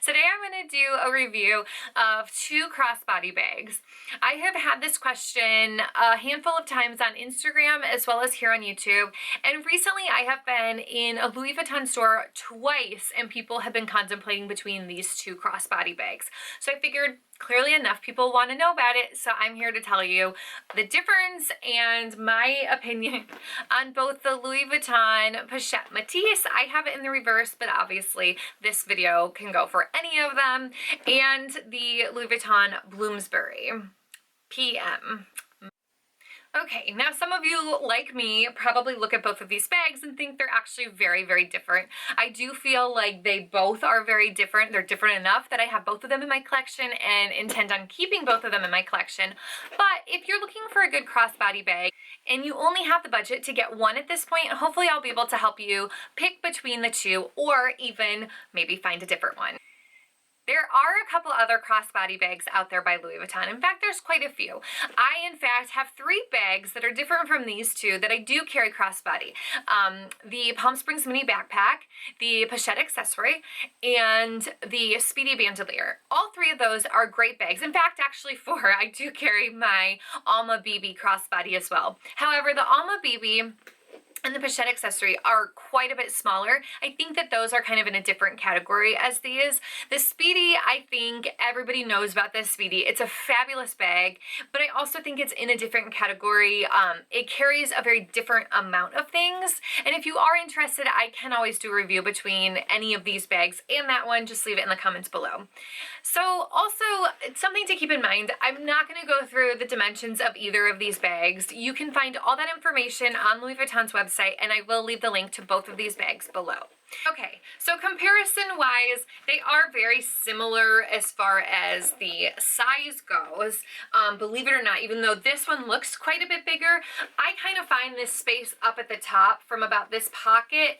Today I'm going to do a review of two crossbody bags. I have had this question a handful of times on Instagram as well as here on YouTube, and recently I have been in a Louis Vuitton store twice and people have been contemplating between these two crossbody bags. So I figured clearly enough people want to know about it, so I'm here to tell you the difference and my opinion on both the Louis Vuitton Pochette Metis. I have it in the reverse, but obviously this video can go for any of them, and the Louis Vuitton Bloomsbury PM. Okay, now some of you, like me, probably look at both of these bags and think they're actually very, very different. I do feel like they both are very different. They're different enough that I have both of them in my collection and intend on keeping both of them in my collection. But if you're looking for a good crossbody bag and you only have the budget to get one at this point, hopefully I'll be able to help you pick between the two or even maybe find a different one. There are a couple other crossbody bags out there by Louis Vuitton. In fact, there's quite a few. I, in fact, have three bags that are different from these two that I do carry crossbody. The Palm Springs Mini Backpack, the Pochette Accessory, and the Speedy Bandolier. All three of those are great bags. In fact, actually four. I do carry my Alma BB crossbody as well. However, the Alma BB and the Pochette Accessory are quite a bit smaller. I think that those are kind of in a different category as these. The Speedy, I think everybody knows about this Speedy. It's a fabulous bag, but I also think it's in a different category. It carries a very different amount of things, and if you are interested, I can always do a review between any of these bags and that one. Just leave it in the comments below. So also, something to keep in mind, I'm not going to go through the dimensions of either of these bags. You can find all that information on Louis Vuitton's website, and I will leave the link to both of these bags below. Okay, so comparison-wise, they are very similar as far as the size goes. Believe it or not, even though this one looks quite a bit bigger, I kind of find this space up at the top from about this pocket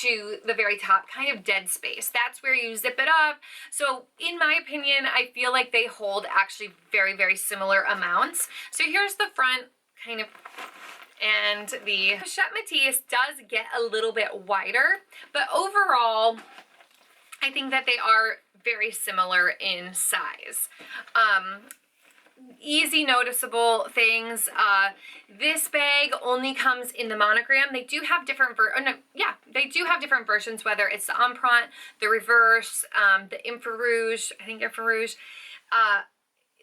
to the very top kind of dead space. That's where you zip it up. So in my opinion, I feel like they hold actually very, very similar amounts. So here's the front kind of. And the Pochette Metis does get a little bit wider, but overall, I think that they are very similar in size. Easy noticeable things. This bag only comes in the monogram. They do have different they do have different versions, whether it's the Empreinte, the reverse, the infrarouge, I think infrarouge.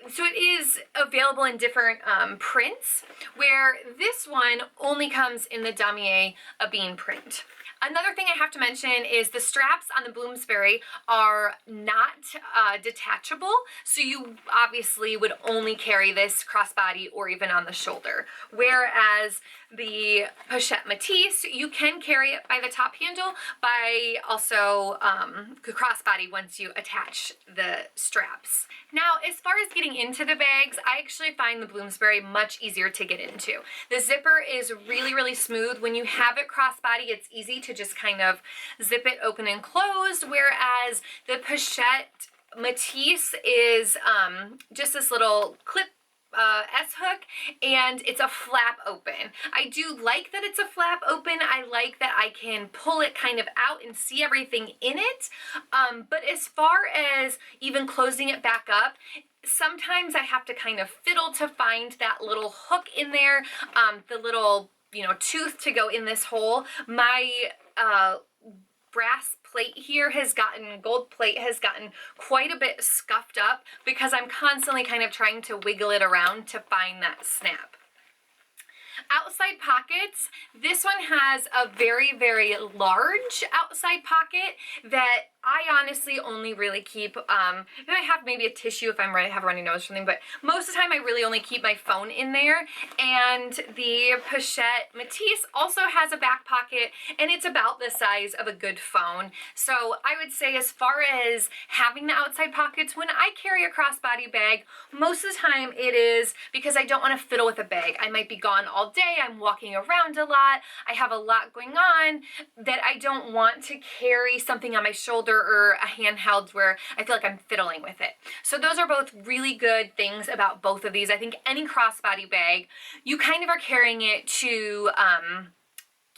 So it is available in different prints, where this one only comes in the Damier Abine print. Another thing I have to mention is the straps on the Bloomsbury are not detachable, so you obviously would only carry this crossbody or even on the shoulder. Whereas the Pochette Metis, you can carry it by the top handle, by also crossbody once you attach the straps. Now, as far as getting into the bags, I actually find the Bloomsbury much easier to get into. The zipper is really, really smooth. When you have it crossbody, it's easy to just kind of zip it open and closed, whereas the Pochette Metis is just this little clip S-hook, and it's a flap open. I do like that it's a flap open. I like that I can pull it kind of out and see everything in it, but as far as even closing it back up, sometimes I have to kind of fiddle to find that little hook in there, the little, you know, tooth to go in this hole. My brass plate here gold plate has gotten quite a bit scuffed up because I'm constantly kind of trying to wiggle it around to find that snap. Outside pockets, this one has a very, very large outside pocket that I honestly only really keep, I have maybe a tissue if I have a runny nose or something, but most of the time I really only keep my phone in there. And the Pochette Metis also has a back pocket, and it's about the size of a good phone. So I would say, as far as having the outside pockets, when I carry a crossbody bag, most of the time it is because I don't want to fiddle with a bag. I might be gone all day, I'm walking around a lot, I have a lot going on, that I don't want to carry something on my shoulder or a handheld where I feel like I'm fiddling with it. So those are both really good things about both of these. I think any crossbody bag, you kind of are carrying it to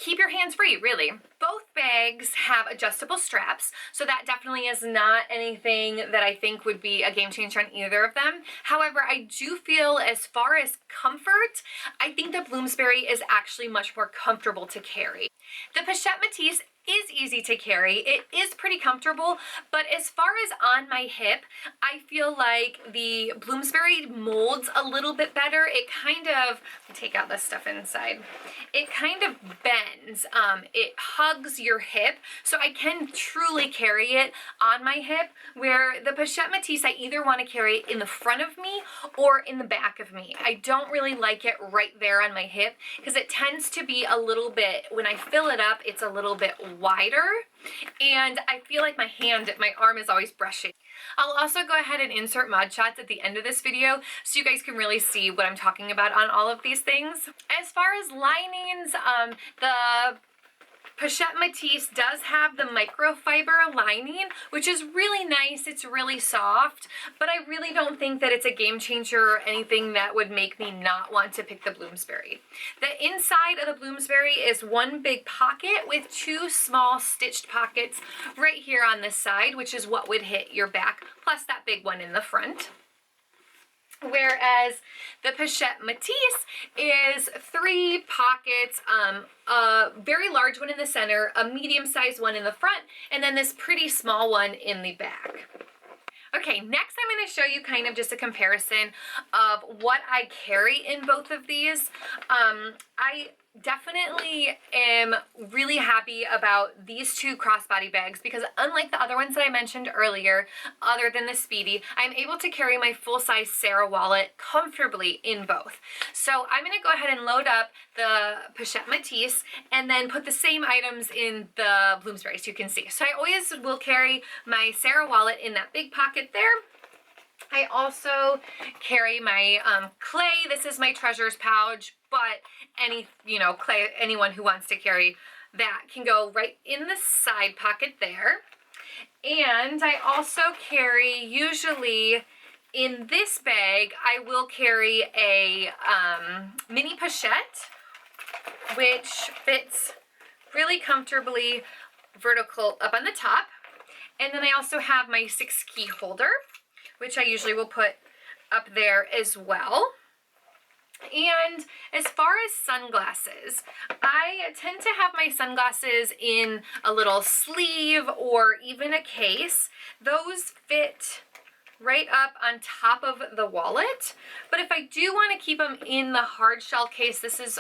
keep your hands free, really. Both bags have adjustable straps, so that definitely is not anything that I think would be a game changer on either of them. However, I do feel as far as comfort, I think the Bloomsbury is actually much more comfortable to carry. The Pochette Metis is easy to carry. It is pretty comfortable, but as far as on my hip, I feel like the Bloomsbury molds a little bit better. It kind of, take out this stuff inside, it kind of bends. It hugs your hip, so I can truly carry it on my hip, where the Pochette Metis, I either want to carry it in the front of me or in the back of me. I don't really like it right there on my hip because it tends to be a little bit, when I fill it up, it's a little bit wider, and I feel like my arm is always brushing. I'll also go ahead and insert mod shots at the end of this video so you guys can really see what I'm talking about on all of these things. As far as linings, the Pochette Metis does have the microfiber lining, which is really nice. It's really soft, but I really don't think that it's a game changer or anything that would make me not want to pick the Bloomsbury. The inside of the Bloomsbury is one big pocket with two small stitched pockets right here on this side, which is what would hit your back, plus that big one in the front. Whereas the Pochette Metis is three pockets, a very large one in the center, a medium-sized one in the front, and then this pretty small one in the back. Okay, next I'm going to show you kind of just a comparison of what I carry in both of these. I definitely am really happy about these two crossbody bags because unlike the other ones that I mentioned earlier, other than the Speedy, I'm able to carry my full-size Sarah wallet comfortably in both. So I'm going to go ahead and load up the Pochette Metis and then put the same items in the Bloomsbury so you can see. So I always will carry my Sarah wallet in that big pocket there. I also carry my clay. This is my treasures pouch, but anyone who wants to carry that can go right in the side pocket there. And I also carry, usually in this bag, I will carry a mini pochette, which fits really comfortably vertical up on the top. And then I also have my 6 key holder, which I usually will put up there as well. And as far as sunglasses, I tend to have my sunglasses in a little sleeve or even a case. Those fit right up on top of the wallet, but if I do want to keep them in the hard shell case, this is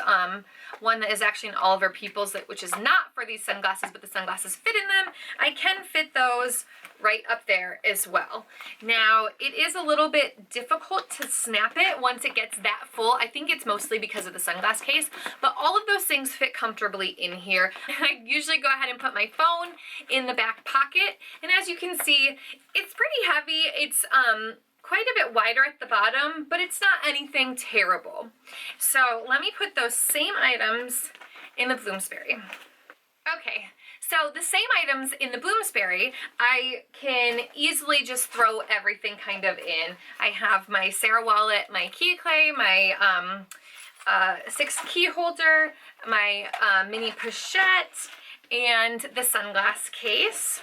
one that is actually in Oliver Peoples, which is not for these sunglasses, but the sunglasses fit in them. I can fit those right up there as well. Now, it is a little bit difficult to snap it once it gets that full. I think it's mostly because of the sunglass case, but all of those things fit comfortably in here. I usually go ahead and put my phone in the back pocket, and as you can see, it's pretty heavy. It's quite a bit wider at the bottom, but it's not anything terrible. So let me put those same items in the Bloomsbury. Okay, so the same items in the Bloomsbury, I can easily just throw everything kind of in. I have my Sarah wallet, my key clay, my 6 key holder, my mini pochette, and the sunglass case.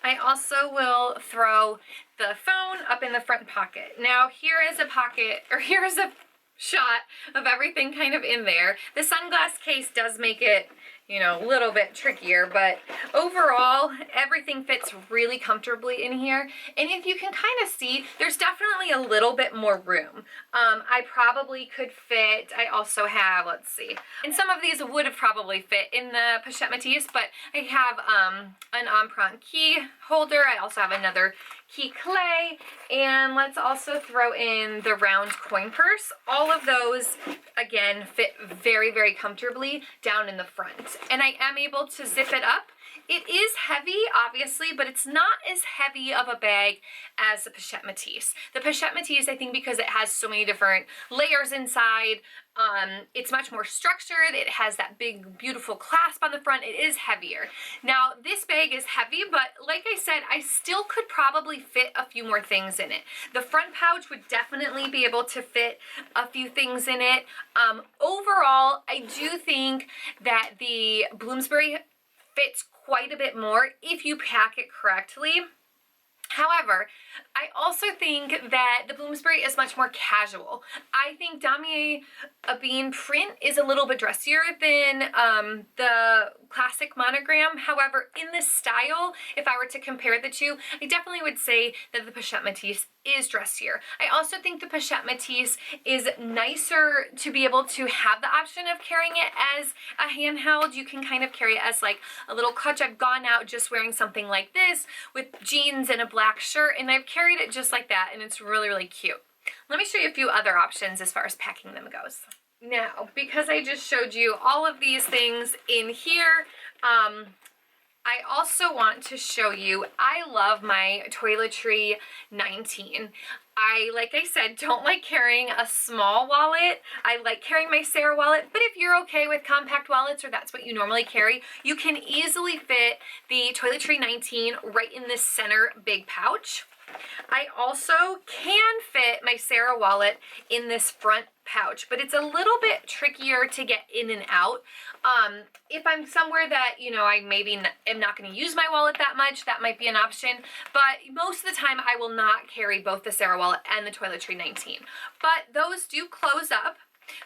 I also will throw the phone up in the front pocket. Now here is a pocket, or here's a shot of everything kind of in there. The sunglass case does make it, a little bit trickier, but overall, everything fits really comfortably in here. And if you can kind of see, there's definitely a little bit more room. I probably could fit, I also have, let's see, and some of these would have probably fit in the Pochette Metis, but I have an Empreinte key holder. I also have another key clay, and let's also throw in the round coin purse. All of those, again, fit very, very comfortably down in the front. And I am able to zip it up It is heavy, obviously, but it's not as heavy of a bag as the Pochette Metis. The Pochette Metis, I think because it has so many different layers inside, it's much more structured. It has that big, beautiful clasp on the front. It is heavier. Now, this bag is heavy, but like I said, I still could probably fit a few more things in it. The front pouch would definitely be able to fit a few things in it. Overall, I do think that the Bloomsbury fits quite a bit more if you pack it correctly. However, I also think that the Bloomsbury is much more casual. I think Damier Ebene print is a little bit dressier than the classic monogram. However, in this style, if I were to compare the two, I definitely would say that the Pochette Metis is dressier. I also think the Pochette Metis is nicer to be able to have the option of carrying it as a handheld. You can kind of carry it as like a little clutch. I've gone out just wearing something like this with jeans and a black shirt, and I've carried it just like that, and it's really, really cute. Let me show you a few other options as far as packing them goes. Now, because I just showed you all of these things in here, I also want to show you, I love my Toiletry 19. Like I said, don't like carrying a small wallet. I like carrying my Sarah wallet, but if you're okay with compact wallets or that's what you normally carry, you can easily fit the Toiletry 19 right in this center big pouch. I also can fit my Sarah wallet in this front pouch, but it's a little bit trickier to get in and out. If I'm somewhere that, you know, I maybe am not going to use my wallet that much, that might be an option, but most of the time I will not carry both the Sarah wallet and the Toiletry 19. But those do close up.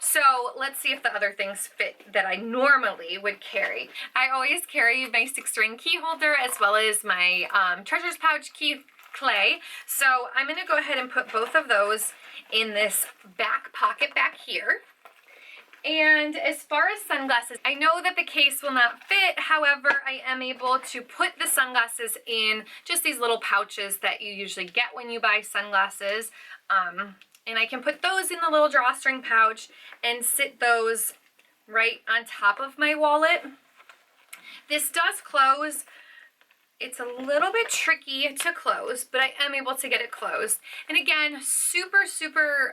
So let's see if the other things fit that I normally would carry. I always carry my 6-ring key holder as well as my treasures pouch key clay. So I'm going to go ahead and put both of those in this back pocket back here. And as far as sunglasses, I know that the case will not fit. However, I am able to put the sunglasses in just these little pouches that you usually get when you buy sunglasses. And I can put those in the little drawstring pouch and sit those right on top of my wallet. This does close. It's a little bit tricky to close, but I am able to get it closed. And again, super, super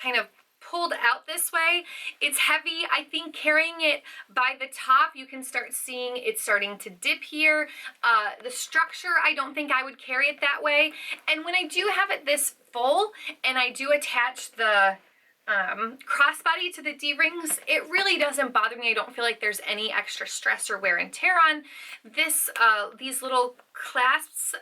kind of pulled out this way. It's heavy. I think carrying it by the top, you can start seeing it starting to dip here. The structure, I don't think I would carry it that way. And when I do have it this full and I do attach the crossbody to the D-rings, it really doesn't bother me. I don't feel like there's any extra stress or wear and tear on this, these little clasps.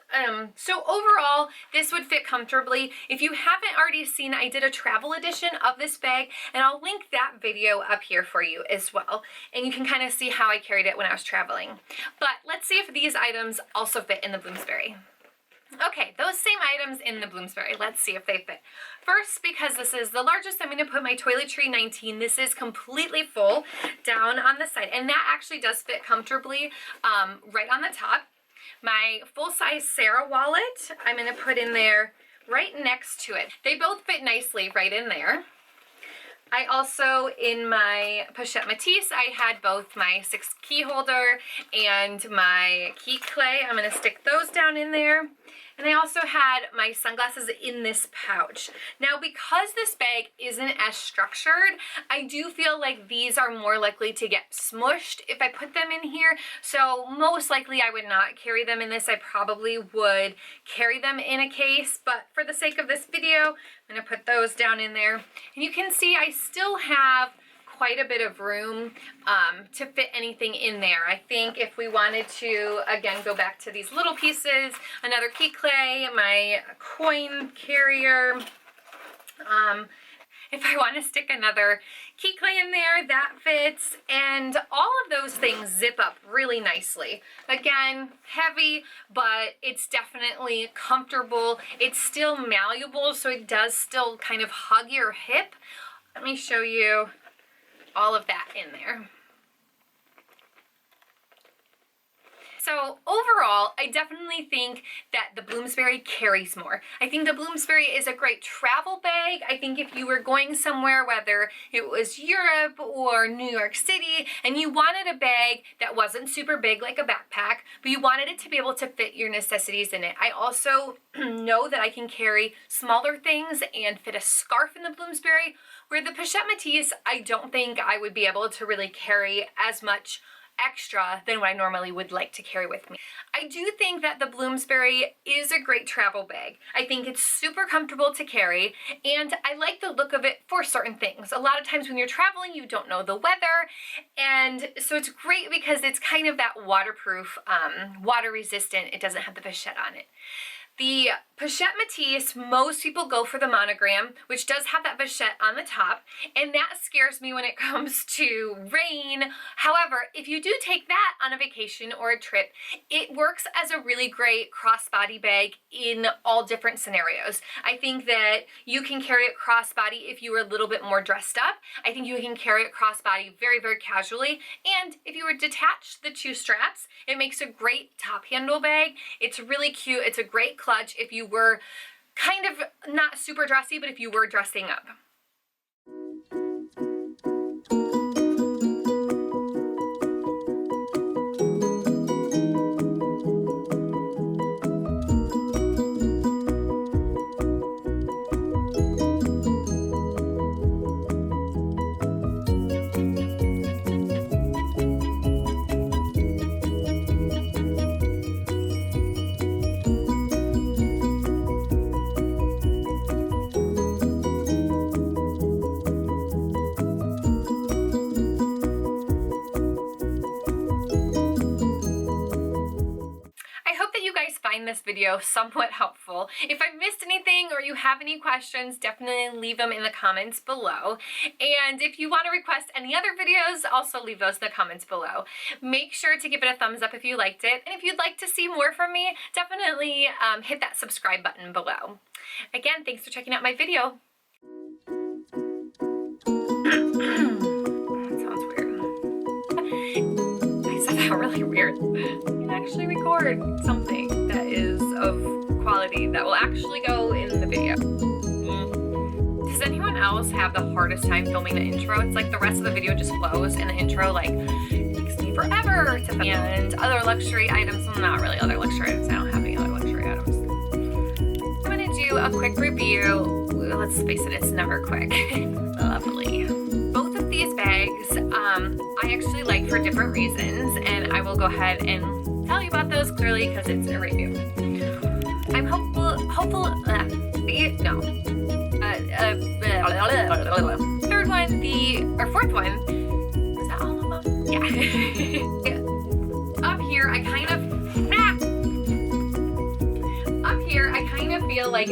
So overall, this would fit comfortably. If you haven't already seen, I did a travel edition of this bag, and I'll link that video up here for you as well. And you can kind of see how I carried it when I was traveling. But let's see if these items also fit in the Bloomsbury. Okay, those same items in the Bloomsbury. Let's see if they fit. First, because this is the largest, I'm going to put my Toiletry 19. This is completely full down on the side, and that actually does fit comfortably right on the top. My full-size Sarah wallet, I'm going to put in there right next to it. They both fit nicely right in there. I also, in my Pochette Metis, I had both my 6 key holder and my key clay. I'm going to stick those down in there. And I also had my sunglasses in this pouch. Now, because this bag isn't as structured, I do feel like these are more likely to get smushed if I put them in here. So most likely I would not carry them in this. I probably would carry them in a case, but for the sake of this video, I'm going to put those down in there. And you can see I still have quite a bit of room to fit anything in there. I think if we wanted to, again, go back to these little pieces, another key clay, my coin carrier, if I want to stick another key clay in there, that fits, and all of those things zip up really nicely. Again, heavy, but it's definitely comfortable. It's still malleable, so it does still kind of hug your hip. Let me show you all of that in there. So overall, I definitely think that the Bloomsbury carries more. I think the Bloomsbury is a great travel bag. I think if you were going somewhere, whether it was Europe or New York City, and you wanted a bag that wasn't super big like a backpack, but you wanted it to be able to fit your necessities in it. I also know that I can carry smaller things and fit a scarf in the Bloomsbury, where the Pochette Metis, I don't think I would be able to really carry as much extra than what I normally would like to carry with me. I do think that the Bloomsbury is a great travel bag. I think it's super comfortable to carry, and I like the look of it for certain things. A lot of times when you're traveling, you don't know the weather, and so it's great because it's kind of that waterproof, water resistant. It doesn't have the pochette on it. The Pochette Metis, most people go for the monogram, which does have that pochette on the top, and that scares me when it comes to rain. However, if you do take that on a vacation or a trip, it works as a really great crossbody bag in all different scenarios. I think that you can carry it crossbody if you were a little bit more dressed up. I think you can carry it crossbody very, very casually, and if you were to detach the two straps, it makes a great top handle bag. It's really cute. It's a great clutch if you were kind of not super dressy, but if you were dressing up. This video somewhat helpful. If I missed anything or you have any questions, definitely leave them in the comments below. And if you want to request any other videos, also leave those in the comments below. Make sure to give it a thumbs up if you liked it. And if you'd like to see more from me, definitely hit that subscribe button below. Again, thanks for checking out my video. That sounds weird. I said that really weird. You can actually record something that is of quality that will actually go in the video. Does anyone else have the hardest time filming the intro? It's like the rest of the video just flows and the intro like takes me forever to film. And other luxury items, well, not really other luxury items. I don't have any other luxury items. I'm gonna do a quick review. Let's face it, it's never quick. Lovely. Both of these bags I actually like for different reasons, and I will go ahead and tell you about those clearly because it's a review. I'm third one, fourth one, is that all of them? Yeah. Up here, I kind of feel like,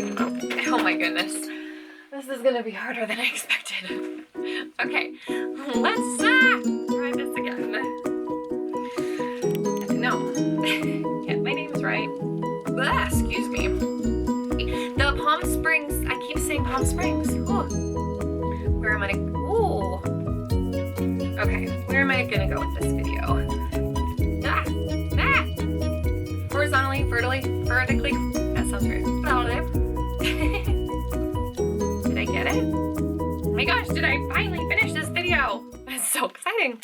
oh my goodness, this is gonna be harder than I expected. Okay, let's try this again. No, get my names right. Blah, excuse me. The Palm Springs, I keep saying Palm Springs. Ooh. Where am I gonna, ooh. Okay, where am I gonna go with this video? Horizontally, vertically, that sounds weird. Did I get it? Oh my gosh, did I finally finish this video? That's so exciting.